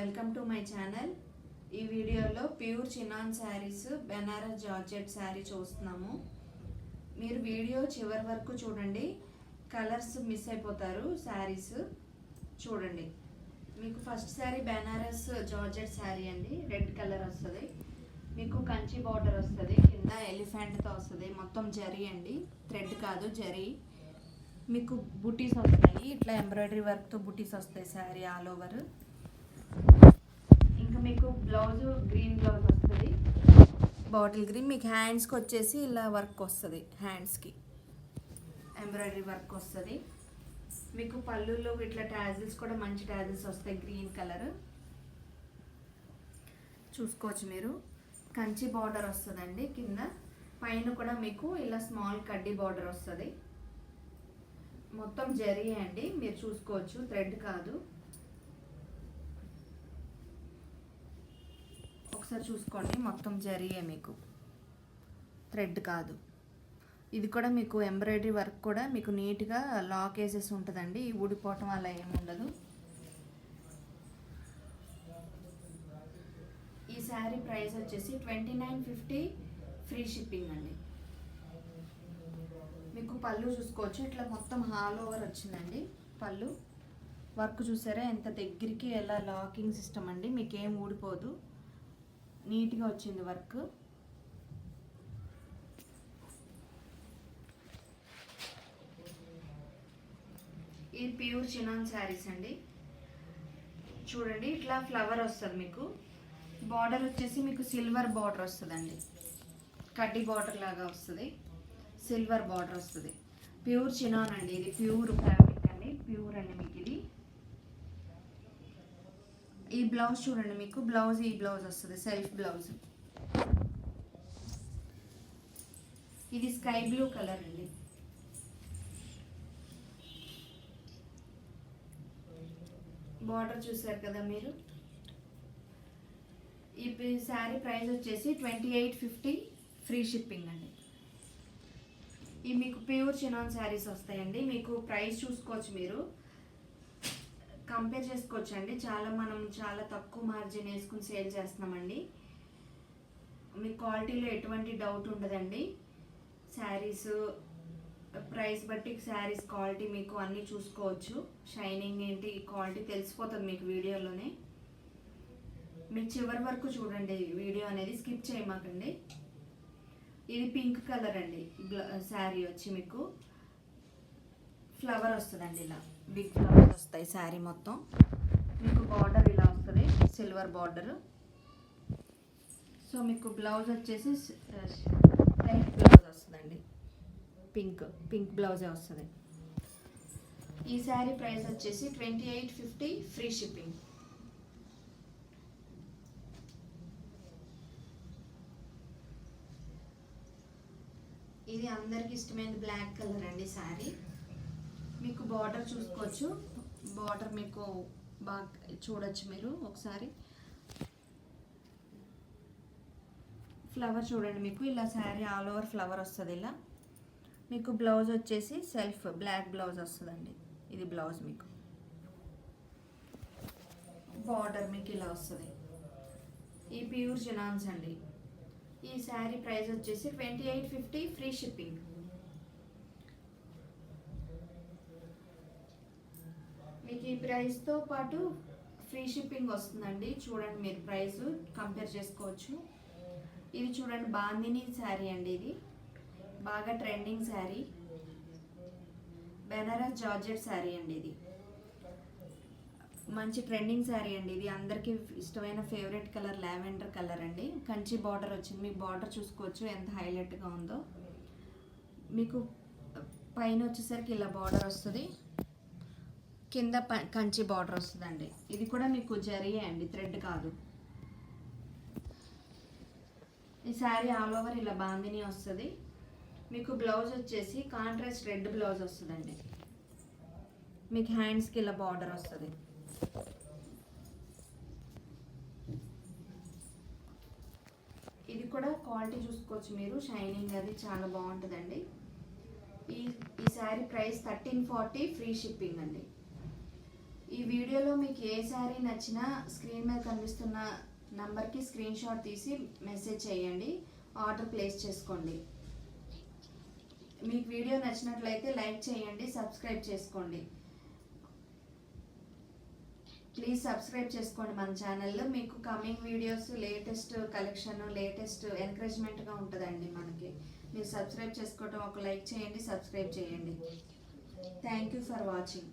Welcome to my channel. ఈ వీడియోలో pure chinon saris Banaras georgette sari చూస్తున్నాము. మీరు వీడియో చివరి వరకు చూడండి, కలర్స్ మిస్ అయిపోతారు. శారీస్ చూడండి. మీకు ఫస్ట్ శారీ బెనారస్ జార్జెట్ శారీ అండి, రెడ్ కలర్ వస్తుంది. మీకు కంచి బార్డర్ వస్తుంది, కింద ఎలిఫెంట్తో వస్తుంది. మొత్తం జరీ అండి, థ్రెడ్ కాదు జరీ. మీకు బుటీస్ వస్తాయి, ఇట్లా ఎంబ్రాయిడరీ వర్క్తో బుటీస్ వస్తాయి శారీ ఆల్ ఓవర్. ఇంకా మీకు బ్లౌజ్ గ్రీన్ బ్లౌజ్ వస్తుంది, బాటిల్ గ్రీన్. మీకు హ్యాండ్స్కి వచ్చేసి ఇలా వర్క్ వస్తుంది, హ్యాండ్స్కి ఎంబ్రాయిడరీ వర్క్ వస్తుంది. మీకు పళ్ళులో ఇట్లా టాజిల్స్ కూడా మంచి టాజిల్స్ వస్తాయి, గ్రీన్ కలర్ చూసుకోవచ్చు మీరు. కంచి బార్డర్ వస్తుందండి కింద, పైన కూడా మీకు ఇలా స్మాల్ కడ్డీ బార్డర్ వస్తుంది. మొత్తం జరీ అండి, మీరు చూసుకోవచ్చు, థ్రెడ్ కాదు. ఒకసారి చూసుకోండి, మొత్తం జరీయే, మీకు థ్రెడ్ కాదు. ఇది కూడా మీకు ఎంబ్రాయిడరీ వర్క్ కూడా మీకు నీట్గా లాక్ వేసేసి ఉంటుందండి, ఊడిపోవటం అలా ఏమి ఉండదు. ఈ శారీ ప్రైస్ వచ్చేసి 2950 ఫ్రీ షిప్పింగ్ అండి. మీకు పళ్ళు చూసుకోవచ్చు, ఇట్లా మొత్తం ఆల్ ఓవర్ వచ్చిందండి పళ్ళు. వర్క్ చూసారా ఎంత దగ్గరికి, ఎలా లాకింగ్ సిస్టమ్ అండి, మీకేం ఊడిపోదు, నీట్గా వచ్చింది వర్క్. ఇది ప్యూర్ చినాన్ శారీస్ అండి. చూడండి, ఇట్లా ఫ్లవర్ వస్తుంది. మీకు బార్డర్ వచ్చేసి మీకు సిల్వర్ బార్డర్ వస్తుందండి, కడ్డీ బార్డర్ లాగా వస్తుంది, సిల్వర్ బార్డర్ వస్తుంది. ప్యూర్ చినాన్ అండి, ఇది ప్యూర్ ఫ్యాబ్రిక్ అండి, ప్యూర్ అండి. మీకు ఇది ఈ బ్లౌజ్ చూడండి, మీకు బ్లౌజ్ ఈ బ్లౌజ్ వస్తుంది, సెల్ఫ్ బ్లౌజ్. ఇది స్కై బ్లూ కలర్ అండి. బార్డర్ చూసారు కదా మీరు. ఈ శారీ ప్రైస్ వచ్చేసి 2850 ఫ్రీ షిప్పింగ్ అండి. ఇవి మీకు ప్యూర్ చినాన్ శారీస్ వస్తాయండి. మీకు ప్రైస్ చూసుకోవచ్చు, మీరు కంపేర్ చేసుకోవచ్చు అండి. మనం చాలా తక్కువ మార్జిన్ వేసుకుని సేల్ చేస్తున్నామండి. మీ క్వాలిటీలో ఎటువంటి డౌట్ ఉండదండి. శారీస్ ప్రైస్ బట్టి శారీస్ క్వాలిటీ మీకు అన్నీ చూసుకోవచ్చు. షైనింగ్ ఏంటి, క్వాలిటీ తెలిసిపోతుంది మీకు వీడియోలోనే. మీకు చివరి వరకు చూడండి వీడియో అనేది, స్కిప్ చేయమాకండి. ఇది పింక్ కలర్ అండి. శారీ వచ్చి మీకు ఫ్లవర్ వస్తుందండి, ఇలా బిగ్ ఫ్లవర్స్ వస్తాయి శారీ మొత్తం. మీకు బార్డర్ ఇలా వస్తుంది, సిల్వర్ బార్డర్. సో మీకు బ్లౌజ్ వచ్చేసి సెల్ఫ్ బ్లౌజ్ వస్తుందండి, పింక్ బ్లౌజే వస్తుంది. ఈ శారీ ప్రైస్ వచ్చేసి 2850 ఫ్రీ షిప్పింగ్. ఇది అందరికి ఇష్టమైన బ్లాక్ కలర్ అండి శారీ. మీకు బార్డర్ చూసుకోవచ్చు, బార్డర్ మీకు బాగా చూడొచ్చు మీరు ఒకసారి. ఫ్లవర్ చూడండి, మీకు ఇలా శారీ ఆల్ ఓవర్ ఫ్లవర్ వస్తుంది ఇలా. మీకు బ్లౌజ్ వచ్చేసి సెల్ఫ్ బ్లాక్ బ్లౌజ్ వస్తుందండి. ఇది బ్లౌజ్, మీకు బార్డర్ మీకు ఇలా వస్తుంది. ఈ ప్యూర్ చినాన్స్ అండి. ఈ శారీ ప్రైస్ వచ్చేసి 2850 ఫ్రీ షిప్పింగ్. మీకు ఈ ప్రైస్తో పాటు ఫ్రీ షిప్పింగ్ వస్తుందండి. చూడండి, మీరు ప్రైస్ కంపేర్ చేసుకోవచ్చు. ఇది చూడండి, బాందిని శారీ అండి. ఇది బాగా ట్రెండింగ్ శారీ, బెనారస్ జార్జెట్ శారీ అండి. ఇది మంచి ట్రెండింగ్ శారీ అండి. ఇది అందరికీ ఇష్టమైన ఫేవరెట్ కలర్ లావెండర్ కలర్ అండి. కంచి బార్డర్ వచ్చింది, మీకు బార్డర్ చూసుకోవచ్చు ఎంత హైలైట్గా ఉందో. మీకు పైన వచ్చేసరికి ఇలా బార్డర్ వస్తుంది, కింద కంచి బార్డర్ వస్తుందండి. ఇది కూడా మీకు జరీయే అండి, థ్రెడ్ కాదు. ఈ శారీ ఆల్ ఓవర్ ఇలా బాందిని వస్తుంది. మీకు బ్లౌజ్ వచ్చేసి కాంట్రాస్ట్ రెడ్ బ్లౌజ్ వస్తుందండి. మీకు హ్యాండ్స్కి ఇలా బార్డర్ వస్తుంది. ఇది కూడా క్వాలిటీ చూసుకోవచ్చు మీరు, షైనింగ్ అది చాలా బాగుంటుందండి. ఈ శారీ ప్రైస్ 1340 ఫ్రీ షిప్పింగ్ అండి. ఈ వీడియోలో మీకు ఏ శారీ నచ్చినా స్క్రీన్ మీద కనిపిస్తున్న నంబర్కి స్క్రీన్ షాట్ తీసి మెసేజ్ చేయండి, ఆర్డర్ ప్లేస్ చేసుకోండి. మీకు వీడియో నచ్చినట్లయితే లైక్ చేయండి, సబ్స్క్రైబ్ చేసుకోండి. ప్లీజ్ సబ్స్క్రైబ్ చేసుకోండి మన ఛానల్లో. మీకు coming videos latest collection, latest ఎంకరేజ్మెంట్గా ఉంటుందండి మనకి. మీరు సబ్స్క్రైబ్ చేసుకోవటం, ఒక లైక్ చేయండి, సబ్స్క్రైబ్ చేయండి. Thank you for watching.